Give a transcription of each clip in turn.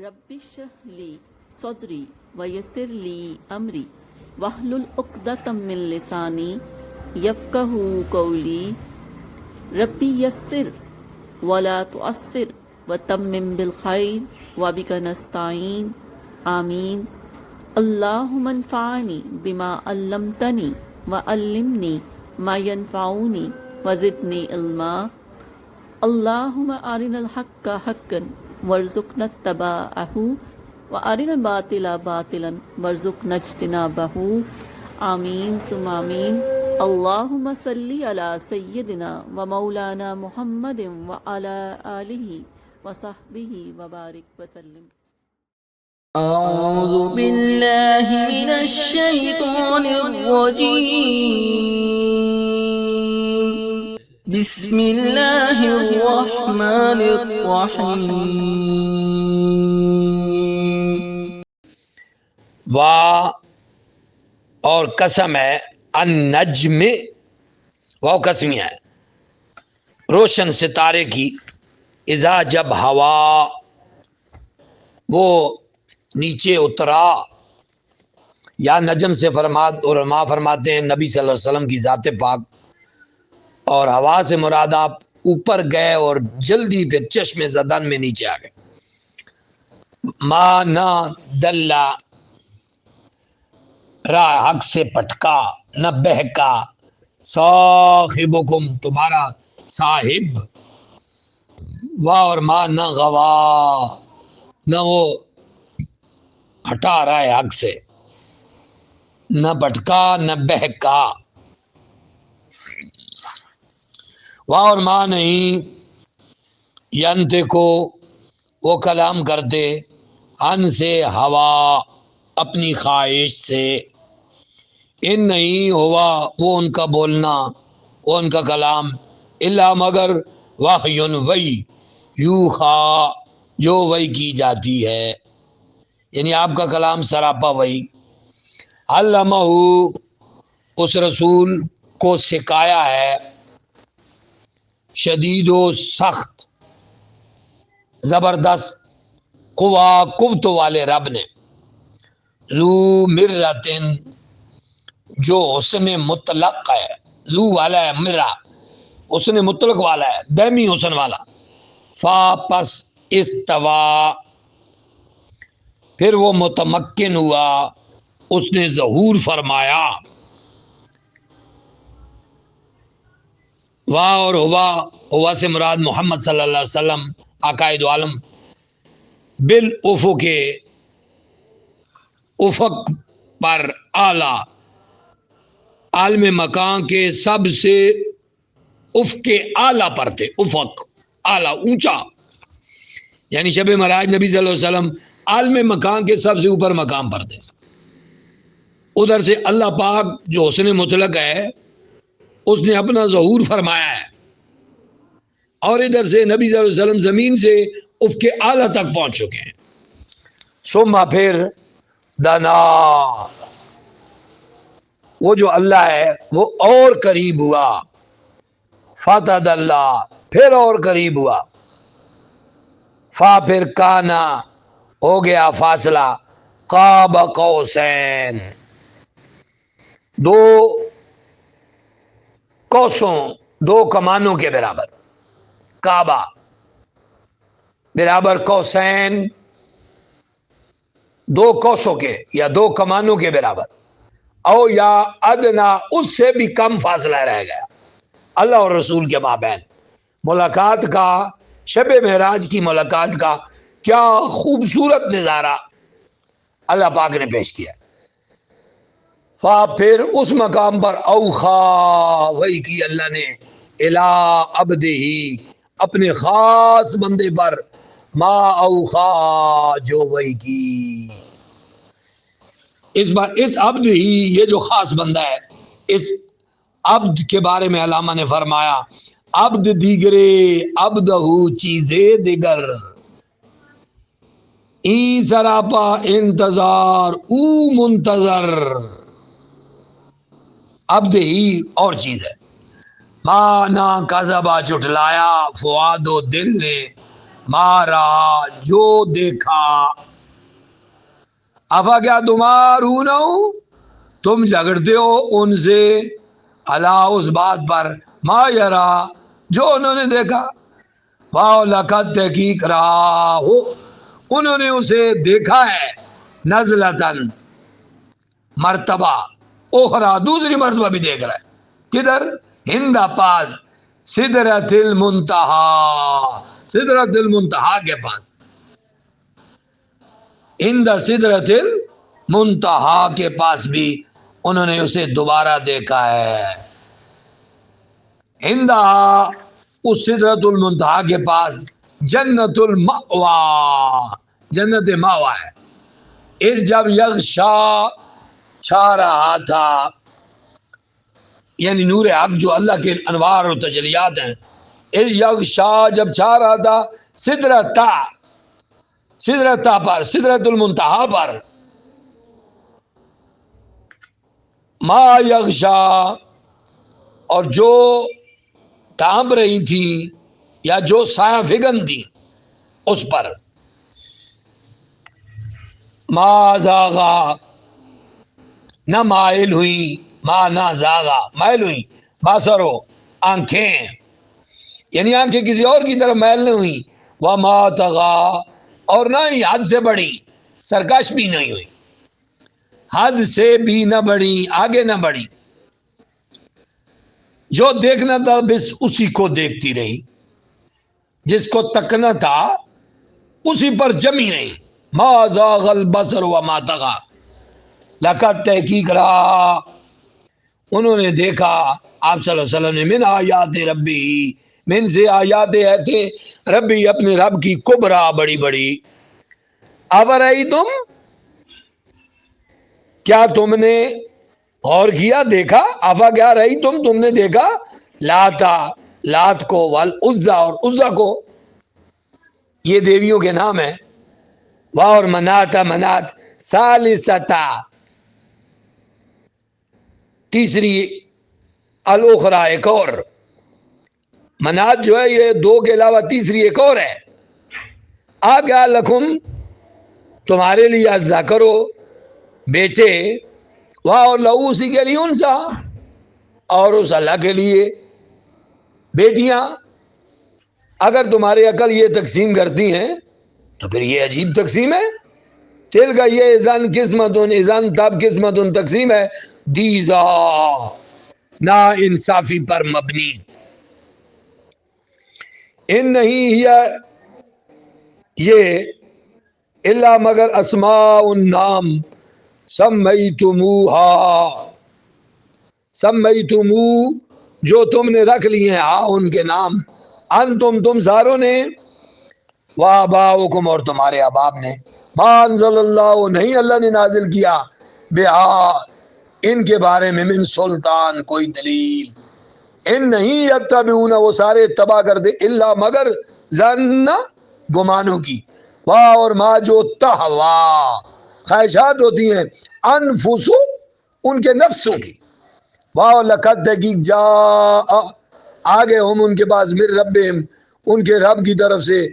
رب اشرح لی صدری ویسر لی امری واحلل عقدۃ من لسانی یفقہوا قولی ربی یسر ولا تعسر وتمم بالخیر وبک نستعین آمین اللہم انفعنی بما علمتنی وعلمنی ما ینفعنی وزدنی علما اللہم ارنا الحق حقا وارزقنا اتباعہ وارنا الباطل باطلا وارزقنا اجتنابہ آمین ثم آمین اللہم صلی علی سیدنا و مولانا محمد وعلی آلہ وصحبہ وبارک وسلم۔ أعوذ بالله من الشيطان الرجيم بسم الله الرحمن الرحيم وا اور قسم ہے النجم، واو قسمیہ ہے، روشن ستارے کی، اذا جب ہوا وہ نیچے اترا، یا نجم سے علماء فرماتے ہیں نبی صلی اللہ علیہ وسلم کی ذات پاک، اور ہوا سے مراد آپ اوپر گئے اور جلدی پھر چشم زدن میں نیچے آ گئے۔ ما نہ دلہ راہ حق سے پٹکا، نہ بہکا، صاحبکم تمہارا صاحب، واہ اور ما نہ غوا نہ وہ ہٹا رہا ہے حق سے، نہ بھٹکا نہ بہکا، واہ اور ماں نہیں ینتے کو وہ کلام کرتے، ان سے ہوا اپنی خواہش سے، ان نہیں ہوا وہ ان کا بولنا، وہ ان کا کلام، الا مگر وحی وحی یوحا جو وحی کی جاتی ہے، یعنی آپ کا کلام سراپا وحی۔ علمہ اس رسول کو سکھایا ہے، شدید و سخت زبردست قوت والے رب نے، ذو مرتن جو حسن مطلق ہے، ذو والا ہے، مرہ حسن مطلق والا ہے، دائمی حسن والا، فا پس استوا پھر وہ متمکن ہوا، اس نے ظہور فرمایا، واہ اور ہوا سے مراد محمد صلی اللہ علیہ وسلم عقائد عالم، بالافق افق پر، اعلی عالم مکان کے سب سے افق اعلی پر تھے، افق اعلی اونچا، یعنی شب معراج نبی صلی اللہ علیہ وسلم عالم مکان کے سب سے اوپر مقام پر تھے، ادھر سے اللہ پاک جو حسن مطلق ہے اس نے اپنا ظہور فرمایا ہے، اور ادھر سے نبی صلی اللہ علیہ وسلم زمین سے افق اعلی تک پہنچ چکے ہیں۔ ثم پھر دنا وہ جو اللہ ہے وہ اور قریب ہوا، فتد اللہ پھر اور قریب ہوا، فا پھر کانا ہو گیا فاصلہ، قاب قوسین دو کوسوں دو کمانوں کے برابر، کعبہ برابر قوسین دو کوسوں کے یا دو کمانوں کے برابر، او یا ادنا اس سے بھی کم فاصلہ رہ گیا اللہ اور رسول کے مابین۔ ملاقات کا، شب معراج کی ملاقات کا کیا خوبصورت نظارہ اللہ پاک نے پیش کیا۔ فا پھر اس مقام پر اوخا وہی کی اللہ نے، الا عبدہی اپنے خاص بندے پر، ما اوخا جو وہی کی۔ اس بار اس عبد ہی، یہ جو خاص بندہ ہے، اس عبد کے بارے میں علامہ نے فرمایا، عبد دیگرے عبدہ چیزے دیگر، ای سراپا انتظار او منتظر، عبد ہی اور چیز ہے، مانا کذبا جھٹلایا، فؤاد و دل نے، مارا جو دیکھا، افا کیا تمہارون تم جھگڑتے ہو ان سے، اللہ اس بات پر، ما یرا جو انہوں نے دیکھا، واؤ لقد تحقیق رہا ہو انہوں نے اسے دیکھا ہے، نزلتن مرتبہ، اخرى دوسری مرتبہ بھی دیکھ رہا ہے، کدھر؟ ہند پاس سدرۃ المنتہا، سدرۃ المنتہا کے پاس، ہند سدرۃ المنتہا کے پاس بھی انہوں نے اسے دوبارہ دیکھا ہے، ہند اس سدرۃ المنتہا کے پاس جنت المأوا، جنت ماوا ہے، اس جب یغشا چھا رہا تھا، یعنی نور حق جو اللہ کے انوار و تجلیات ہیں، اس یغشا جب چھا رہا تھا سدرتا، سدرتا پر، سدرت المنتہا پر، ما یغشا اور جو ڈھانپ رہی تھی یا جو سایہ فگن تھی اس پر، ما زاغا نہ مائل ہوئی، ما نہ زاغا مائل ہوئی، باسرو آنکھیں، یعنی آنکھیں کسی اور کی طرف مائل نہیں ہوئی، وما طغا اور نہ ہی حد سے بڑھی، سرکش بھی نہیں ہوئی، حد سے بھی نہ بڑھی، آگے نہ بڑھی، جو دیکھنا تھا بس اسی کو دیکھتی رہی، جس کو تکنا تھا اسی پر جمی رہی، ما زاغ البصر وما طغى، لقد تحقیق رہا انہوں نے دیکھا، آپ صلی اللہ علیہ وسلم نے، من آیات ربی، من سے آیات ہے ربی، اپنے رب کی، کبرا بڑی بڑی، ابرائی تم کیا تم نے غور کیا، دیکھا، افا کیا رہی تم نے دیکھا، لاتا لات کو، والعزا اور عزا کو، یہ دیویوں کے نام ہیں، واہ اور مناتا منات، ثالثتا تیسری، الاخرى ایک اور، منات جو ہے یہ دو کے علاوہ تیسری ایک اور ہے، آگیا لکھم تمہارے لیے، عزا کرو بیٹے، واہ اور لہو اسی کے لیے انسا، اور اس اللہ کے لیے بیٹیاں، اگر تمہاری عقل یہ تقسیم کرتی ہیں تو پھر یہ عجیب تقسیم ہے، تل کا یہ ایزان قسمت ایزان تاب قسمت تقسیم ہے، دیزا نا انصافی پر مبنی، ان نہیں ہے یہ الا مگر اسماء نام، سمیتموہا سمیتمو جو تم نے رکھ لیے ہیں، ان کے نام، تم ساروں نے، وآباؤکم اور تمہارے اباب نے، ما انزل اللہ نہیں اللہ نے نازل کیا، بہا ان کے بارے میں، من سلطان کوئی دلیل، ان نہیں یتبعون وہ سارے اتباع کرتے، الا مگر ظن گمانوں کی، واہ اور ما جو تہوا خواہشات ہوتی ہیں، انفسو ان کے نفسوں کی، واہ لقد تحقیق جا آگے ہم ان کے پاس، من ربہم ان کے رب کی طرف سے،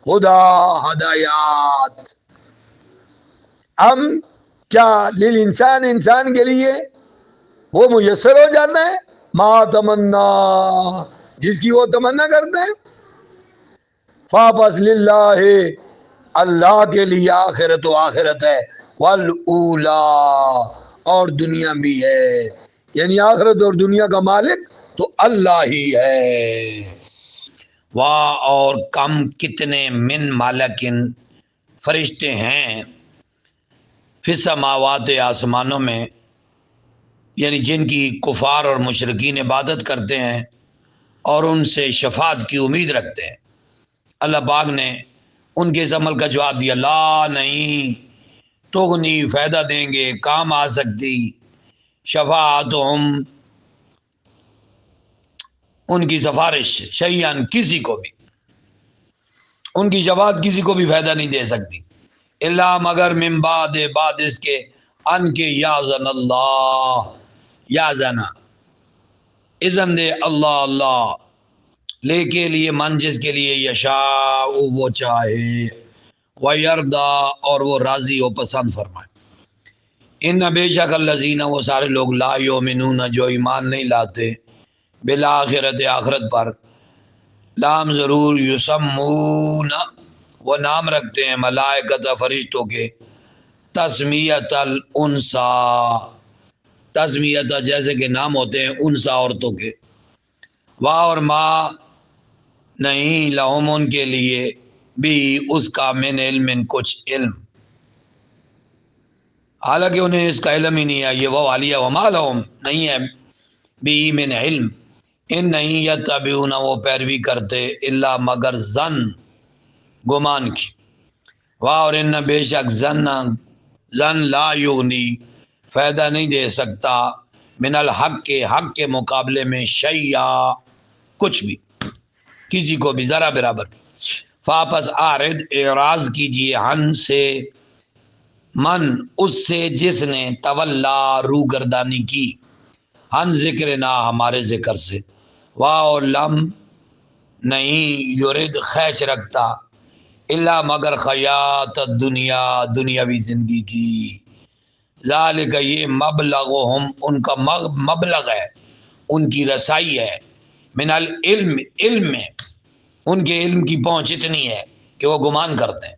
خدا ہدایات، ہم کیا للانسان انسان کے لیے وہ میسر ہو جاتا ہے، ما تمنا جس کی وہ تمنا کرتے ہیں، فاپس للہ اللہ کے لیے، آخرت و آخرت ہے، والاولا اور دنیا بھی ہے، یعنی آخرت اور دنیا کا مالک تو اللہ ہی ہے، واہ اور کم کتنے، من مالکن فرشتے ہیں، فی السماوات آسمانوں میں، یعنی جن کی کفار اور مشرکین عبادت کرتے ہیں اور ان سے شفاعت کی امید رکھتے ہیں، اللہ پاک نے ان کے اس عمل کا جواب دیا، لا نہیں تغنی فائدہ دیں گے، کام آ سکتی، شفاعتہم ان کی سفارش، شیئن کسی کو بھی، ان کی شفاعت کسی کو بھی فائدہ نہیں دے سکتی، الا مگر من بعد اس کے، ان کے یاذن اللہ، یاذنا اذن دے اللہ، اللہ لے کے لیے من جس کے لیے یشاء وہ چاہے، ویردا اور وہ راضی و پسند فرمائے۔ ان بے شک الذین وہ سارے لوگ لا یؤمنون جو ایمان نہیں لاتے بالآخرت آخرت پر، لام ضرور یسمون وہ نام رکھتے ہیں ملائکت فرشتوں کے، تسمیت الانسا تسمیت جیسے کہ نام ہوتے ہیں انسا عورتوں کے، واہ اور ما نہیں لہم ان کے لیے بھی اس کا من علم کچھ علم، حالانکہ انہیں اس کا علم ہی نہیں ہے، یہ وہ عالیہ وما لہم نہیں ہے بھی من علم، ان نہیں یتبعون وہ پیروی کرتے الا مگر ظن گمان کی، واہ اور ان بے شک ظن لا یغنی فائدہ نہیں دے سکتا من الحق کے حق کے مقابلے میں شیئا کچھ بھی، کسی کو بھی ذرا برابر۔ فاپس آرد اعراض کیجیے ہن سے من اس سے جس نے تولا روگردانی کی، ہن ذکر نہ ہمارے ذکر سے، واہ اور لم نہیں یرد خواہش رکھتا الا مگر خیات دنیا دنیاوی زندگی کی، ذالک یہ مبلغہم ان کا مبلغ ہے، ان کی رسائی ہے، من العلم علم میں ان کے علم کی پہنچ اتنی ہے کہ وہ گمان کرتے ہیں۔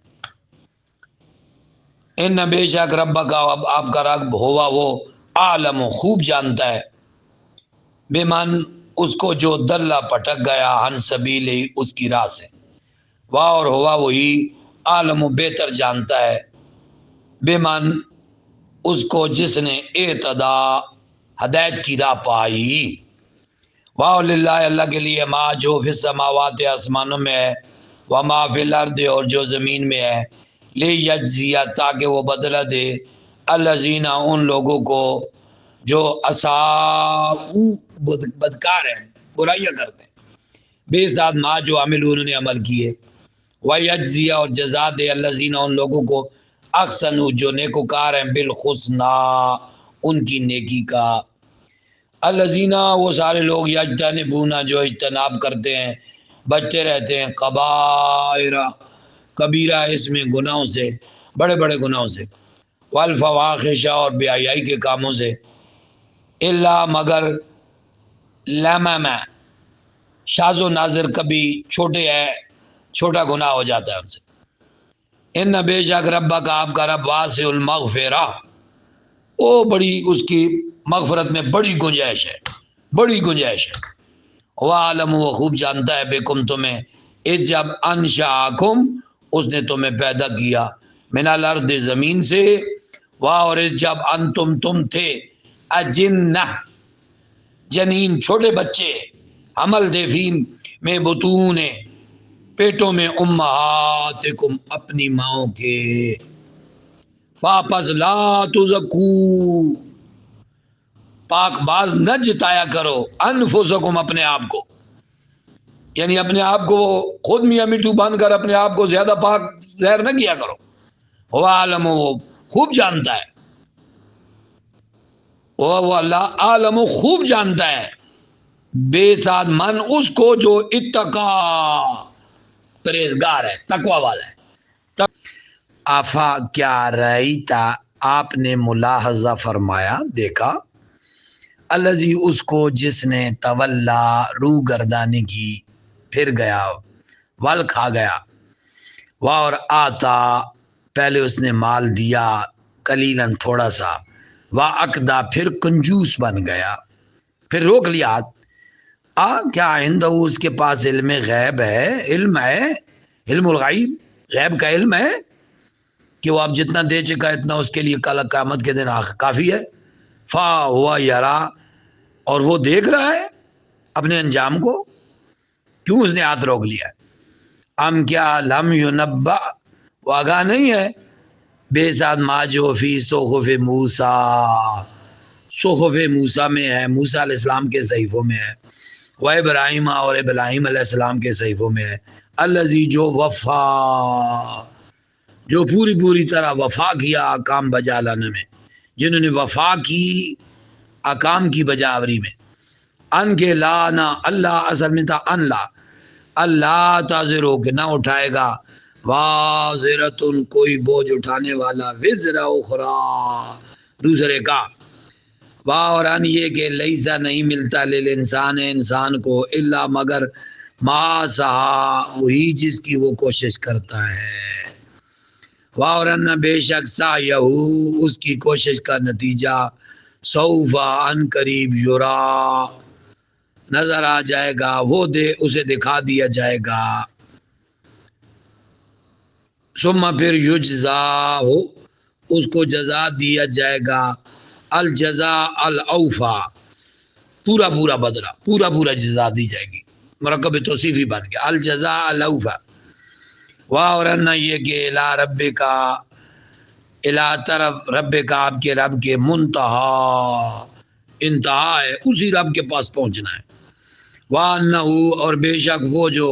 ان بے شک رب کا آپ کا رب ہوا وہ عالم خوب جانتا ہے، بے من اس کو جو دلہ پٹک گیا ہن سبیل اس کی راہ سے، واہ اور ہوا وہی عالم بہتر جانتا ہے بے من اس کو جس نے اعتدا ہدایت کی راہ پائی، واہ للہ اللہ کے لیے ما جو فی السماوات آسمانوں میں ہے وما فی الارض اور جو زمین میں ہے، لیجزیہ تاکہ وہ بدلہ دے الذین ان لوگوں کو جو اساءوا بدکار ہیں برائیاں کرتے ہیں، بے ساتھ ما جو عمل انہوں نے عمل کیے، ویجزیہ اور جزا دے الذین ان لوگوں کو احسنوا جو نیکوکار ہیں بالحسنی ان کی نیکی کا، الذین وہ سارے لوگ یجتنبون جو اجتناب کرتے ہیں بچتے رہتے ہیں کبائر کبیرہ اس میں گناہوں سے بڑے بڑے گناہوں سے، والفواحش اور بے حیائی کے کاموں سے، الا مگر لمم شاذ و ناظر کبھی چھوٹے ہے چھوٹا گناہ ہو جاتا ہے ان سے، ان بے شک رب کا آپ کا رب واسع المغفرہ وہ بڑی اس کی مغفرت میں بڑی گنجائش ہے بڑی گنجائش ہے، وہ عالم وہ خوب جانتا ہے بکم تمہیں اس جب انشاکم اس نے تمہیں پیدا کیا من الارض زمین سے، واہ اور اس جب انتم تم تھے اجنہ جنین چھوٹے بچے، حمل دے فیم میں بطون پیٹوں میں امہاتکم اپنی ماؤں کے، واپس لا تزکو پاک باز نہ جتایا کرو انفسکم اپنے آپ کو، یعنی اپنے آپ کو خود میاں میٹھو بن کر اپنے آپ کو زیادہ پاک ظاہر نہ کیا کرو، وہ عالم وہ خوب جانتا ہے، وہ اللہ عالم خوب جانتا ہے بے ساتھ من اس کو جو اتقا پرہیزگار ہے تقوی والا ہے۔ آفا کیا رأیتا آپ نے ملاحظہ فرمایا دیکھا، الذی اس کو جس نے تولا روح گردانی کی پھر گیا ول کھا گیا، اور آتا پہلے اس نے مال دیا قلیلاً تھوڑا سا، اقدا پھر کنجوس بن گیا، پھر روک لیا کیا عندہ اس کے پاس علم غیب ہے، علم ہے علم الغیب غیب کا علم ہے کہ وہ اب جتنا دے چکا اتنا اس کے لیے کل قیامت کے دن کافی ہے، فا ہوا یرا اور وہ دیکھ رہا ہے اپنے انجام کو، کیوں اس نے ہاتھ روک لیا، ام کیا لم ینبأ وہ آگاہ نہیں ہے بے ساتھ ما جو فی صحف موسیٰ صحف موسیٰ میں ہے، موسیٰ علیہ السلام کے صحیفوں میں ہے، و ابراہیم اور ابراہیم علیہ السلام کے صحیفوں میں ہے، الذی جو وفا جو پوری پوری طرح وفا کیا احکام بجا لانے میں، جنہوں نے وفا کی احکام کی بجاوری میں، ان کے لا نہ اللہ اصل میں تھا ان لا اللہ تازر ہو کہ نہ اٹھائے گا وازرتن کوئی بوجھ اٹھانے والا وزر اخرى دوسرے کا، اور ان یہ کہ لیسا نہیں ملتا للانسان انسان کو الا مگر ما سعی وہی جس کی وہ کوشش کرتا ہے، اور ان بے شک سعیہ اس کی کوشش کا نتیجہ سوف ان قریب یرا نظر آ جائے گا، وہ اسے دکھا دیا جائے گا، ثم پھر یجزا ہو اس کو جزا دیا جائے گا، الجزاء الاوفا پورا پورا بدلہ، پورا پورا جزا دی جائے گی، مرکب توصیفی بن گیا الجزاء الاوفا، اور نہ یہ کہ الا رب کا الا طرف رب کا آپ کے رب کے منتہا انتہا ہے، اسی رب کے پاس پہنچنا ہے، وَأَنَّهُ اور بے شک وہ جو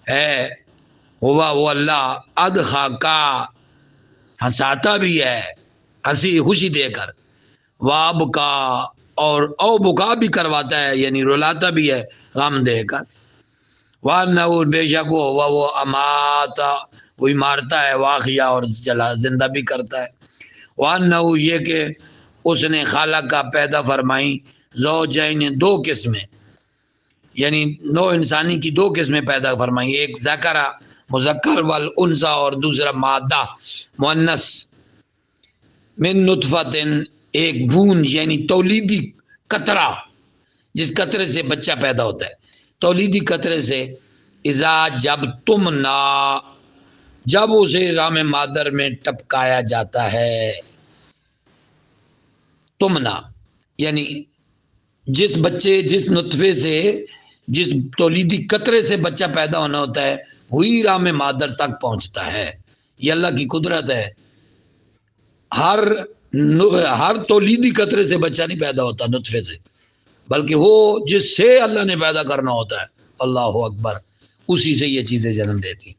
ہے ہوا وہ اللہ ادخا کا ہنساتا بھی ہے، ہنسی خوشی دے کر، واب کا اور او بکا بھی کرواتا ہے یعنی رلاتا بھی ہے غم دے کر، وَأَنَّهُ بے شک وہ ہوا وہ اماتا وہی مارتا ہے، واقعہ اور زندہ بھی کرتا ہے، وَأَنَّهُ یہ کہ اس نے خالق کا پیدا فرمائی زوجین دو قسمیں، یعنی نو انسانی کی دو قسمیں پیدا فرمائی، ایک ذکر مذکر والانثى اور دوسرا مادہ مؤنث، من نطفت ایک بوند یعنی تولیدی قطرہ جس قطرے سے بچہ پیدا ہوتا ہے، تولیدی قطرے سے، اذا جب تمنا جب اسے رام مادر میں ٹپکایا جاتا ہے، تمنا یعنی جس بچے جس نطفے سے جس تولیدی قطرے سے بچہ پیدا ہونا ہوتا ہے وہی رام مادر تک پہنچتا ہے، یہ اللہ کی قدرت ہے، ہر تولیدی قطرے سے بچہ نہیں پیدا ہوتا نطفے سے، بلکہ وہ جس سے اللہ نے پیدا کرنا ہوتا ہے، اللہ اکبر، اسی سے یہ چیزیں جنم دیتی،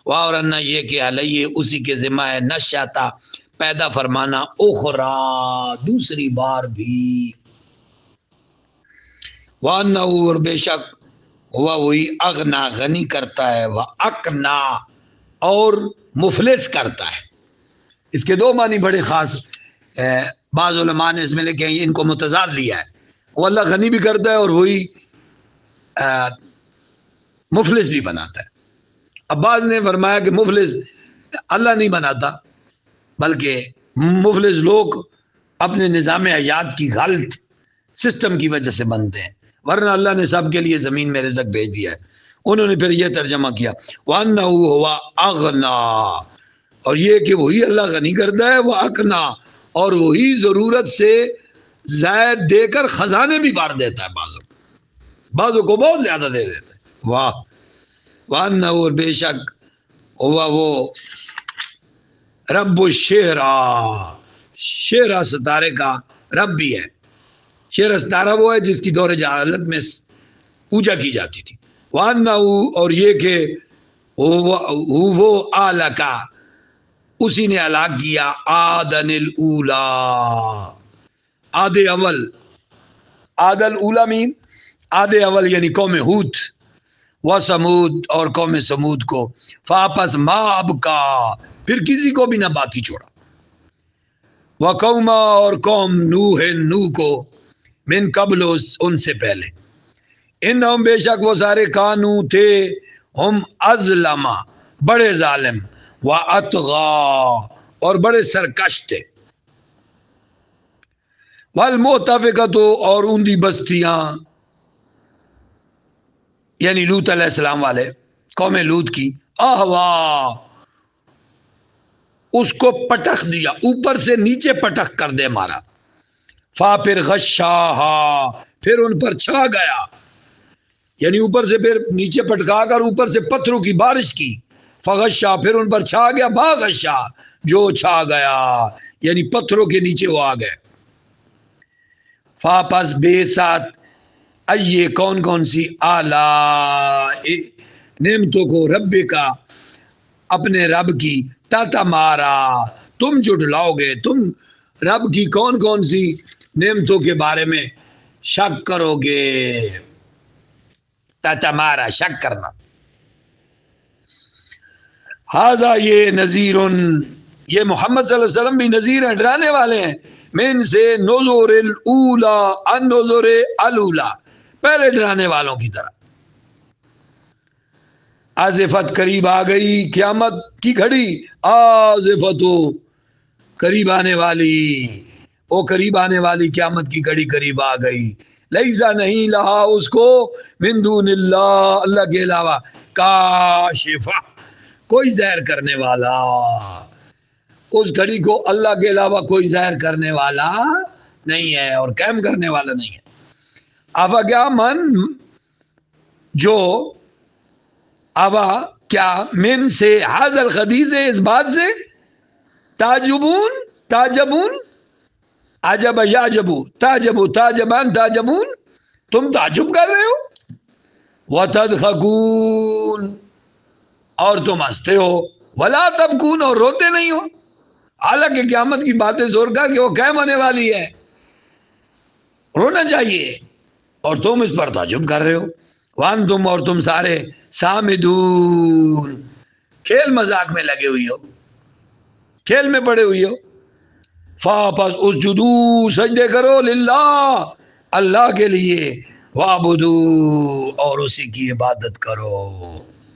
اور یہ کہ علیہ اسی کے ذمہ ہے نشاتا پیدا فرمانا اخرى دوسری بار بھی، وَأَنَّهُ اور بے شک ہوا وہی اغنا غنی کرتا ہے، وَأَقْنَا اور مفلس کرتا ہے، اس کے دو معنی بڑے خاص بعض علماء نے اس میں لکھے ہیں، ان کو متضاد لیا ہے، وہ اللہ غنی بھی کرتا ہے اور وہی مفلس بھی بناتا ہے، اب بعض نے فرمایا کہ مفلس اللہ نہیں بناتا بلکہ مفلس لوگ اپنے نظام حیات کی غلط سسٹم کی وجہ سے بنتے ہیں، ورنہ اللہ نے سب کے لیے زمین میں رزق بھیج دیا ہے، انہوں نے پھر یہ ترجمہ کیا وَأَنَّهُ هُوَ أَغْنَى اور یہ کہ وہی اللہ غنی کرتا ہے، وہ اقنا اور وہی ضرورت سے زائد دے کر خزانے بھی بار دیتا ہے، بعضوں کو بہت زیادہ دے دیتا ہے، واہ، وَأَنَّهُ اور بے شک ہوا وہ رب الشعرا شعرا ستارے کا رب بھی ہے، شعر ستارہ وہ ہے جس کی دور جہالت میں پوجا کی جاتی تھی، وَأَنَّهُ اور یہ کہ وہ آلکا اسی نے ہلاک کیا عادن الاولا آد اول، عاد الاولا مین آد اول یعنی قوم ہود، و سمود اور قوم سمود کو، فاپس ما اب کا پھر کسی کو بھی نہ باقی چھوڑا، و قوما اور قوم نوح نوح کو، من قبل ان سے پہلے، انہم بے شک وہ سارے کانو تھے، ہم ازلما بڑے ظالم، و اطغا اور بڑے سرکش تھے، والمؤتفقۃ اور اوندی بستیاں یعنی لوط علیہ السلام والے قوم لوط کی، احوا اس کو پٹخ دیا، اوپر سے نیچے پٹخ کر دے مارا، فا پھر غشاہا پھر ان پر چھا گیا، یعنی اوپر سے پھر نیچے پٹکا کر اوپر سے پتھروں کی بارش کی، فغشا پھر ان پر چھا گیا، باغشا جو چھا گیا یعنی پتھروں کے نیچے وہ آ گئے، فا پس بے ساتھ ائیے کون کون سی آلاء نعمتوں کو رب کا اپنے رب کی تاتا مارا تم جھٹلاؤ گے، تم رب کی کون کون سی نعمتوں کے بارے میں شک کرو گے، تتمارا شک کرنا. ہاذا یہ نذیر، یہ محمد صلی اللہ علیہ وسلم بھی نذیر ہیں، ڈرانے والے ہیں. من سے نذور الاولا، النذور الاولا، پہلے ڈرانے والوں کی طرح. آزفت قریب آ گئی قیامت کی گھڑی، آزفت قریب آنے والی، وہ قریب آنے والی قیامت کی گھڑی قریب آ گئی. لیسا نہیں لہا اس کو، من دون اللہ، اللہ کے علاوہ، کاشفہ، کوئی زہر کرنے والا. اس گھڑی کو اللہ کے علاوہ کوئی زہر کرنے والا نہیں ہے اور قائم کرنے والا نہیں ہے. آفا کیا من، جو آوا کیا، من سے، حاضر خدیث ہے، اس بات سے، تاجبون، تاجبون، عجب یعجبو، تاجبو، تاجبان، تاجبون، تم تعجب کر رہے ہو. وتضحکون، اور تم ہنستے ہو. ولا تبکون، اور روتے نہیں ہو. حالانکہ قیامت کی باتیں زور کا کہ وہ قائم ہونے والی ہے، رونا چاہیے، اور تم اس پر تعجب کر رہے ہو. وانتم، اور تم سارے، سامدون، کھیل مذاق میں لگے ہوئی ہو، کھیل میں پڑے ہوئی ہو. پس اسجدو، سجدے کرو، للہ، اللہ کے لیے، وعبدو، اور اسی کی عبادت کرو.